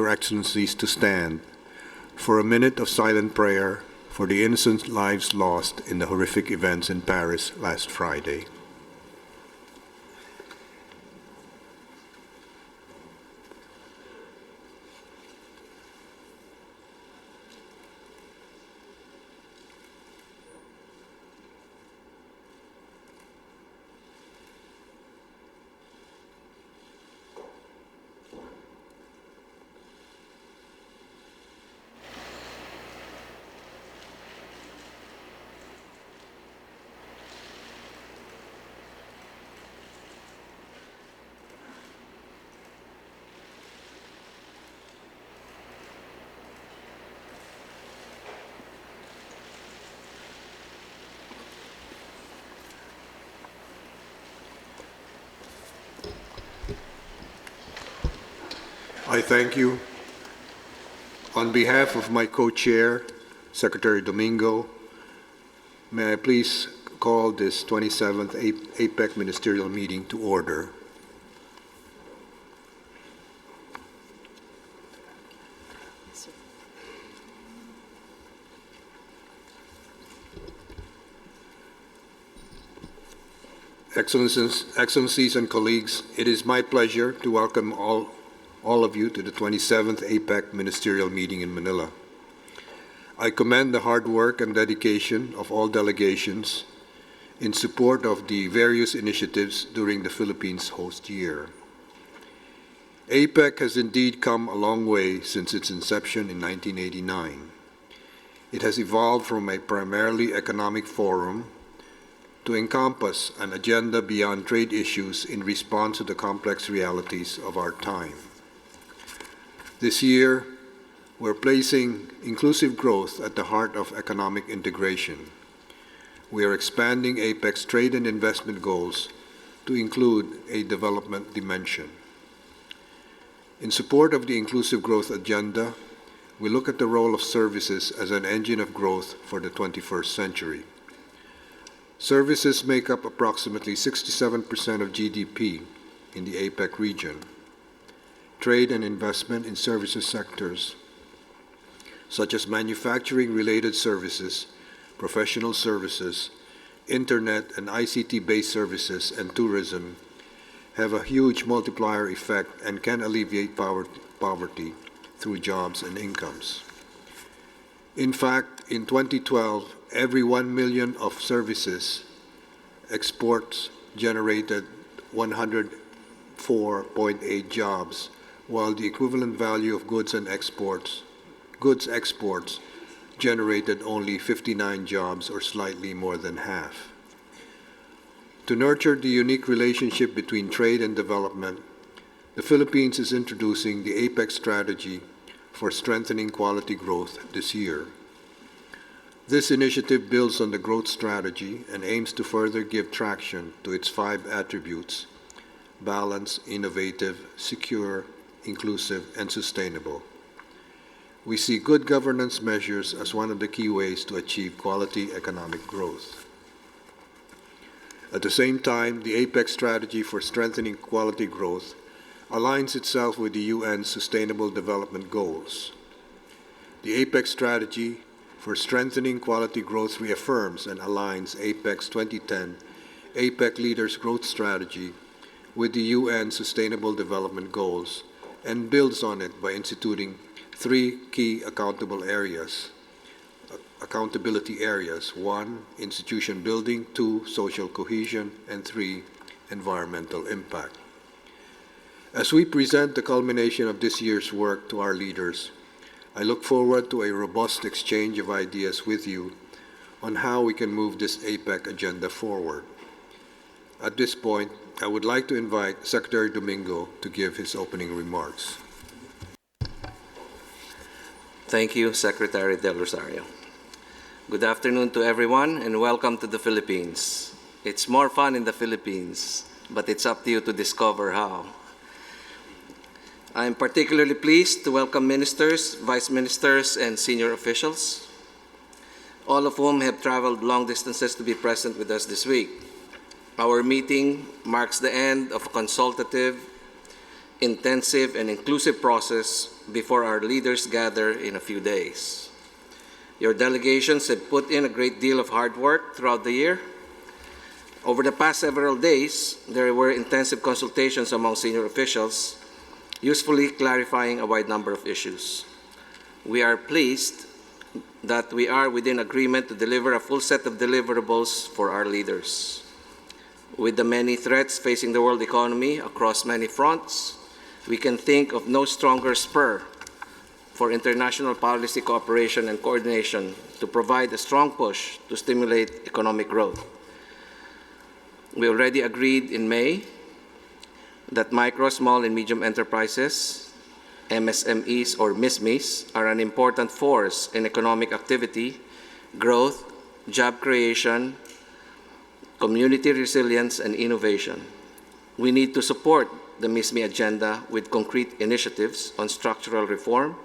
your excellencies to stand for a minute of silent prayer for the innocent lives lost in the horrific events in Paris last Friday. I thank you. On behalf of my co-chair, Secretary Domingo, may I please call this 27th APEC Ministerial meeting to order. Excellencies and colleagues, it is my pleasure to welcome all of you to the 27th APEC Ministerial meeting in Manila. I commend the hard work and dedication of all delegations in support of the various initiatives during the Philippines host year. APEC has indeed come a long way since its inception in 1989. It has evolved from a primarily economic forum to encompass an agenda beyond trade issues in response to the complex realities of our time. This year, we're placing inclusive growth at the heart of economic integration. We are expanding APEC's trade and investment goals to include a development dimension. In support of the inclusive growth agenda, we look at the role of services as an engine of growth for the 21st century. Services make up approximately 67% of GDP in the APEC region. Trade and investment in services sectors, such as manufacturing-related services, professional services, internet and ICT-based services, and tourism, have a huge multiplier effect and can alleviate poverty through jobs and incomes. In fact, in 2012, every 1 million of services exports generated 104.8 jobs, while the equivalent value of goods exports generated only 59 jobs, or slightly more than half. To nurture the unique relationship between trade and development, the Philippines is introducing the APEC strategy for strengthening quality growth this year. This initiative builds on the growth strategy and aims to further give traction to its 5 attributes: balanced, innovative, secure, inclusive, and sustainable. We see good governance measures as one of the key ways to achieve quality economic growth. At the same time, the APEC strategy for strengthening quality growth aligns itself with the UN's Sustainable Development Goals. The APEC strategy for strengthening quality growth reaffirms and aligns APEC's 2010 APEC Leaders Growth Strategy with the UN Sustainable Development Goals and builds on it by instituting 3 key accountability areas. 1, institution building; 2, social cohesion; and 3, environmental impact. As we present the culmination of this year's work to our leaders, I look forward to a robust exchange of ideas with you on how we can move this APEC agenda forward. At this point, I would like to invite Secretary Domingo to give his opening remarks. Thank you, Secretary Del Rosario. Good afternoon to everyone and welcome to the Philippines. It's more fun in the Philippines, but it's up to you to discover how. I am particularly pleased to welcome ministers, vice ministers, and senior officials, all of whom have traveled long distances to be present with us this week. Our meeting marks the end of a consultative intensive, and inclusive process before our leaders gather in a few days. Your delegations have put in a great deal of hard work throughout the year. Over the past several days, there were intensive consultations among senior officials, usefully clarifying a wide number of issues. We are pleased that we are within agreement to deliver a full set of deliverables for our leaders. With the many threats facing the world economy across many fronts, we can think of no stronger spur for international policy cooperation and coordination to provide a strong push to stimulate economic growth. We already agreed in May that micro, small, and medium enterprises, MSMEs or MISMEs, are an important force in economic activity, growth, job creation, community resilience, and innovation. We need to support the MISME agenda with concrete initiatives on structural reform,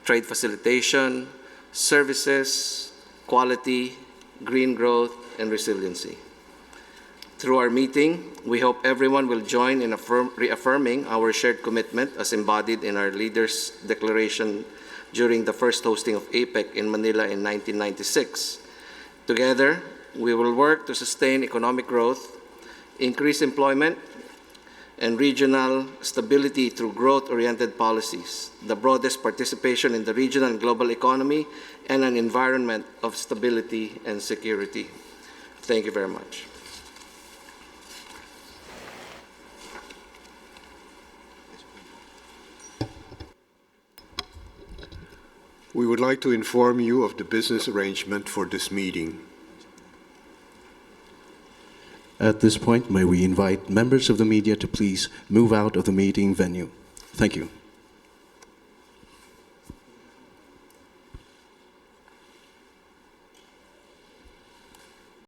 trade facilitation, services, quality, green growth, and resiliency. Through our meeting, we hope everyone will join in reaffirming our shared commitment as embodied in our leaders' declaration during the first hosting of APEC in Manila in 1996. Together, we will work to sustain economic growth, increase employment, and regional stability through growth-oriented policies, the broadest participation in the regional and global economy, and an environment of stability and security. Thank you very much. We would like to inform you of the business arrangement for this meeting. At this point, may we invite members of the media to please move out of the meeting venue. Thank you.